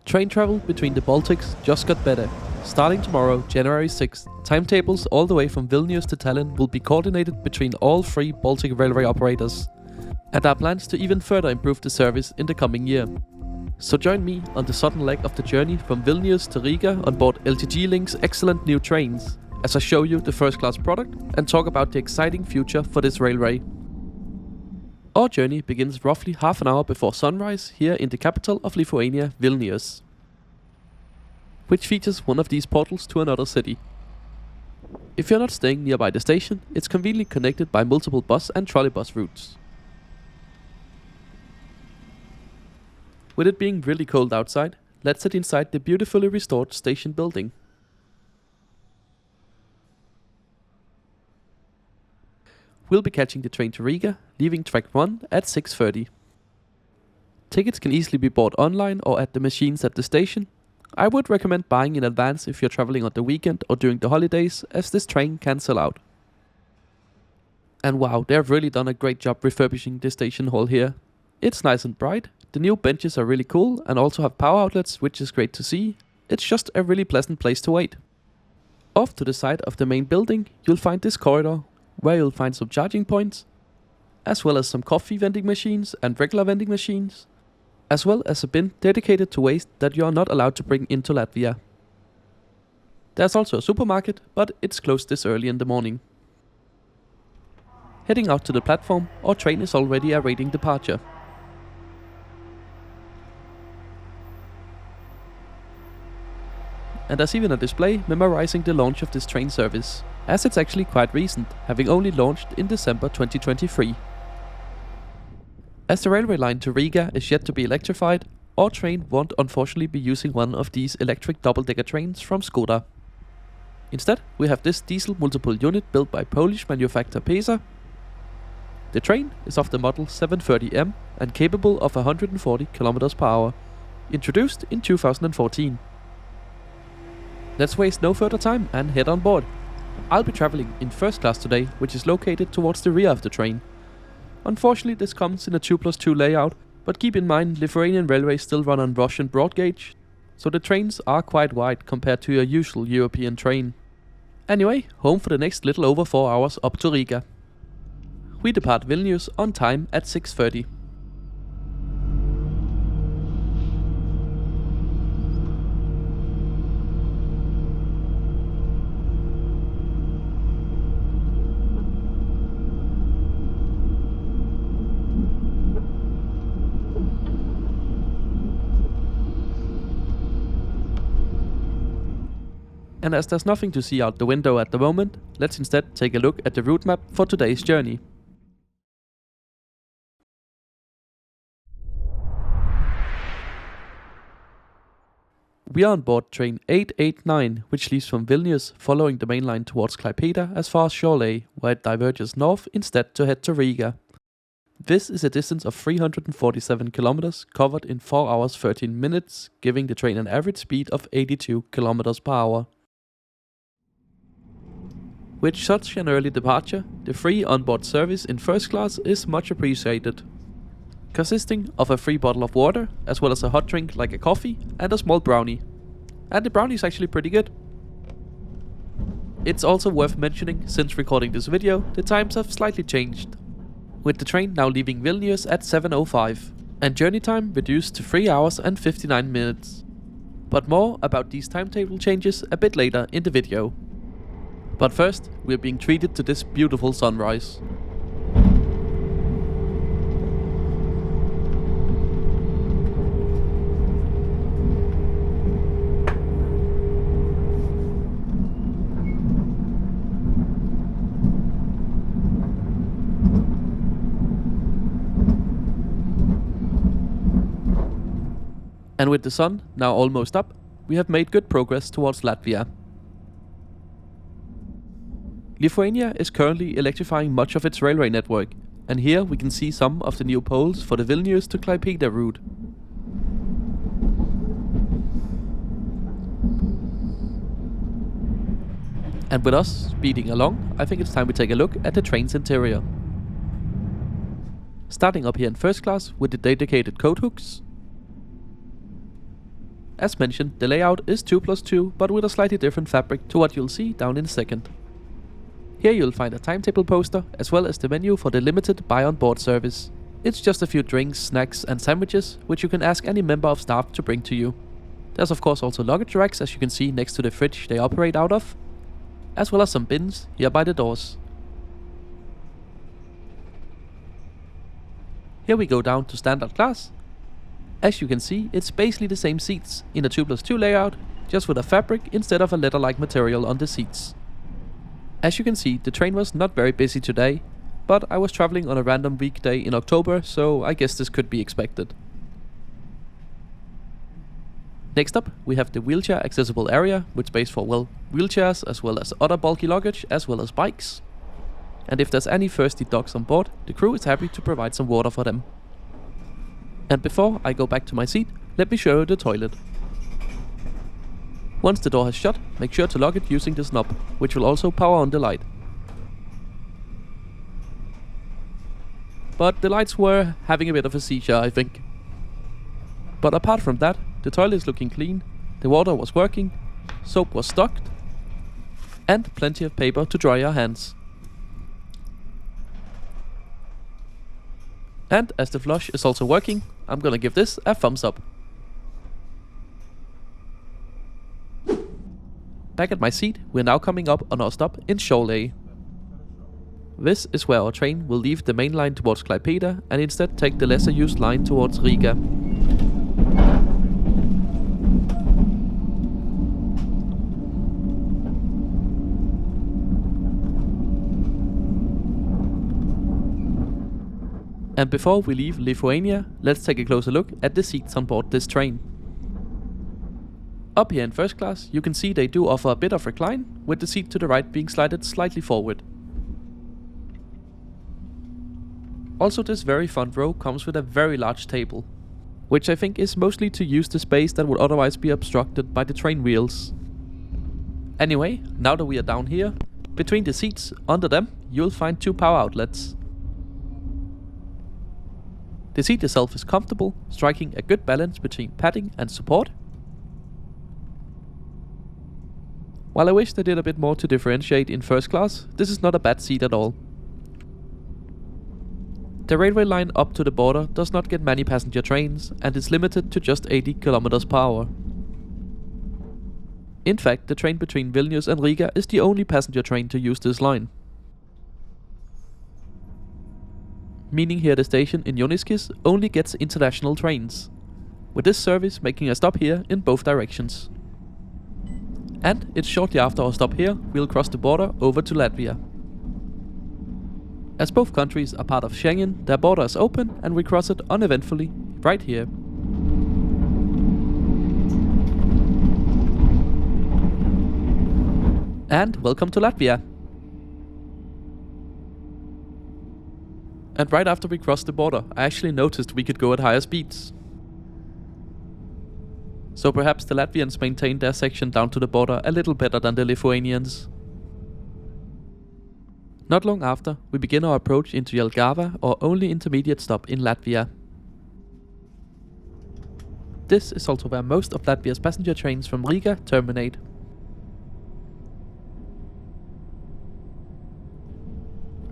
Train travel between the Baltics just got better. Starting tomorrow, January 6th, timetables all the way from Vilnius to Tallinn will be coordinated between all three Baltic railway operators. And there are plans to even further improve the service in the coming year. So join me on the southern leg of the journey from Vilnius to Riga on board LTG Link's excellent new trains, as I show you the first class product and talk about the exciting future for this railway. Our journey begins roughly half an hour before sunrise here in the capital of Lithuania, Vilnius, which features one of these portals to another city. If you're not staying nearby the station, it's conveniently connected by multiple bus and trolleybus routes. With it being really cold outside, let's sit inside the beautifully restored station building. We'll be catching the train to Riga, leaving track 1 at 6:30. Tickets can easily be bought online or at the machines at the station. I would recommend buying in advance if you're traveling on the weekend or during the holidays, as this train can sell out. And wow, they've really done a great job refurbishing the station hall here. It's nice and bright, the new benches are really cool and also have power outlets, which is great to see. It's just a really pleasant place to wait. Off to the side of the main building, you'll find this corridor, where you'll find some charging points, as well as some coffee vending machines and regular vending machines, as well as a bin dedicated to waste that you are not allowed to bring into Latvia. There's also a supermarket, but it's closed this early in the morning. Heading out to the platform, our train is already awaiting departure. And there's even a display memorizing the launch of this train service, as it's actually quite recent, having only launched in December 2023. As the railway line to Riga is yet to be electrified, our train won't unfortunately be using one of these electric double-decker trains from Skoda. Instead, we have this diesel multiple unit built by Polish manufacturer Pesa. The train is of the model 730M and capable of 140 km per hour, introduced in 2014. Let's waste no further time and head on board. I'll be traveling in first class today, which is located towards the rear of the train. Unfortunately, this comes in a 2+2 layout, but keep in mind Lithuanian railways still run on Russian broad gauge, so the trains are quite wide compared to your usual European train. Anyway, home for the next little over 4 hours up to Riga. We depart Vilnius on time at 6:30. And as there's nothing to see out the window at the moment, let's instead take a look at the route map for today's journey. We are on board train 889, which leaves from Vilnius following the main line towards Klaipėda as far as Šiauliai, where it diverges north instead to head to Riga. This is a distance of 347 kilometers covered in 4 hours 13 minutes, giving the train an average speed of 82 kilometers per hour. With such an early departure, the free onboard service in first class is much appreciated, consisting of a free bottle of water, as well as a hot drink like a coffee and a small brownie. And the brownie is actually pretty good. It's also worth mentioning, since recording this video, the times have slightly changed, with the train now leaving Vilnius at 7:05, and journey time reduced to 3 hours and 59 minutes. But more about these timetable changes a bit later in the video. But first, we're being treated to this beautiful sunrise. And with the sun now almost up, we have made good progress towards Latvia. Lithuania is currently electrifying much of its railway network, and here we can see some of the new poles for the Vilnius to Klaipėda route. And with us speeding along, I think it's time we take a look at the train's interior. Starting up here in first class with the dedicated coat hooks. As mentioned, the layout is 2+2, but with a slightly different fabric to what you'll see down in a second. Here you'll find a timetable poster, as well as the menu for the limited buy on board service. It's just a few drinks, snacks and sandwiches, which you can ask any member of staff to bring to you. There's of course also luggage racks, as you can see next to the fridge they operate out of, as well as some bins here by the doors. Here we go down to standard class. As you can see, it's basically the same seats in a 2+2 layout, just with a fabric instead of a leather-like material on the seats. As you can see, the train was not very busy today, but I was traveling on a random weekday in October, so I guess this could be expected. Next up, we have the wheelchair accessible area, with space for, well, wheelchairs as well as other bulky luggage as well as bikes. And if there's any thirsty dogs on board, the crew is happy to provide some water for them. And before I go back to my seat, let me show you the toilet. Once the door has shut, make sure to lock it using the knob, which will also power on the light. But the lights were having a bit of a seizure, I think. But apart from that, the toilet is looking clean, the water was working, soap was stocked, and plenty of paper to dry your hands. And as the flush is also working, I'm gonna give this a thumbs up. Back at my seat, we're now coming up on our stop in Šiauliai. This is where our train will leave the main line towards Klaipėda and instead take the lesser used line towards Riga. And before we leave Lithuania, let's take a closer look at the seats on board this train. Up here in first class, you can see they do offer a bit of recline, with the seat to the right being slided slightly forward. Also, this very front row comes with a very large table, which I think is mostly to use the space that would otherwise be obstructed by the train wheels. Anyway, now that we are down here, between the seats, under them, you'll find two power outlets. The seat itself is comfortable, striking a good balance between padding and support. While I wish they did a bit more to differentiate in first class, this is not a bad seat at all. The railway line up to the border does not get many passenger trains and is limited to just 80 km per hour. In fact, the train between Vilnius and Riga is the only passenger train to use this line. Meaning here the station in Vilnius only gets international trains, with this service making a stop here in both directions. And it's shortly after our stop here, we'll cross the border over to Latvia. As both countries are part of Schengen, their border is open and we cross it uneventfully right here. And welcome to Latvia! And right after we crossed the border, I actually noticed we could go at higher speeds. So perhaps the Latvians maintained their section down to the border a little better than the Lithuanians. Not long after, we begin our approach into Jelgava, our only intermediate stop in Latvia. This is also where most of Latvia's passenger trains from Riga terminate.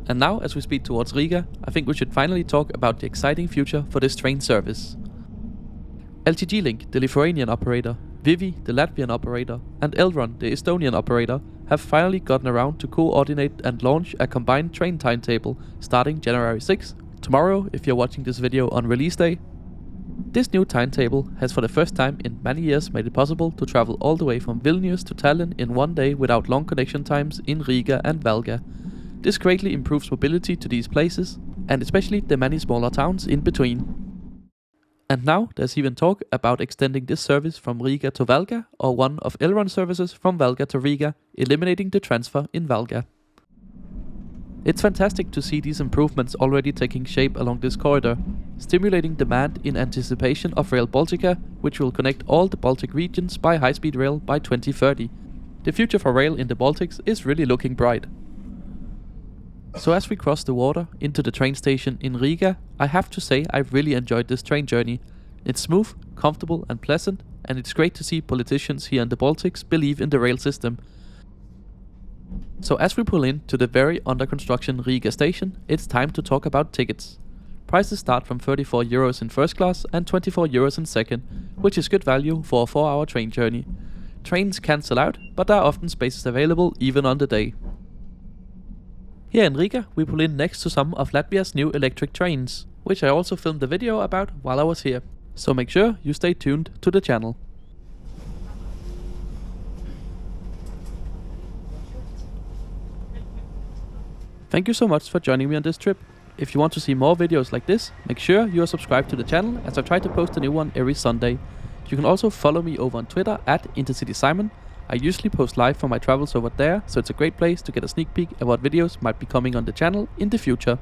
And now, as we speed towards Riga, I think we should finally talk about the exciting future for this train service. LTG Link, the Lithuanian operator, Vivi, the Latvian operator, and Elron, the Estonian operator, have finally gotten around to coordinate and launch a combined train timetable starting January 6th, tomorrow if you're watching this video on release day. This new timetable has for the first time in many years made it possible to travel all the way from Vilnius to Tallinn in one day without long connection times in Riga and Valga. This greatly improves mobility to these places, and especially the many smaller towns in between. And now there's even talk about extending this service from Riga to Valga, or one of Elron services from Valga to Riga, eliminating the transfer in Valga. It's fantastic to see these improvements already taking shape along this corridor, stimulating demand in anticipation of Rail Baltica, which will connect all the Baltic regions by high-speed rail by 2030. The future for rail in the Baltics is really looking bright. So as we cross the water into the train station in Riga, I have to say I really enjoyed this train journey. It's smooth, comfortable and pleasant, and it's great to see politicians here in the Baltics believe in the rail system. So as we pull in to the very under construction Riga station, it's time to talk about tickets. Prices start from 34 euros in first class and 24 euros in second, which is good value for a 4-hour train journey. Trains cancel out, but there are often spaces available even on the day. Here in Riga, we pull in next to some of Latvia's new electric trains, which I also filmed a video about while I was here. So make sure you stay tuned to the channel. Thank you so much for joining me on this trip. If you want to see more videos like this, make sure you are subscribed to the channel, as I try to post a new one every Sunday. You can also follow me over on Twitter at IntercitySimon. I usually post live from my travels over there, so it's a great place to get a sneak peek at what videos might be coming on the channel in the future.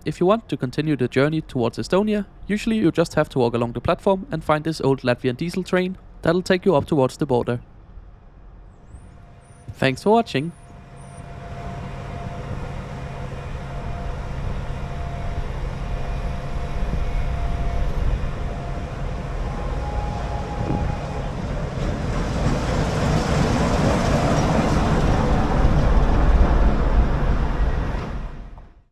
If you want to continue the journey towards Estonia, usually you just have to walk along the platform and find this old Latvian diesel train that'll take you up towards the border. Thanks for watching.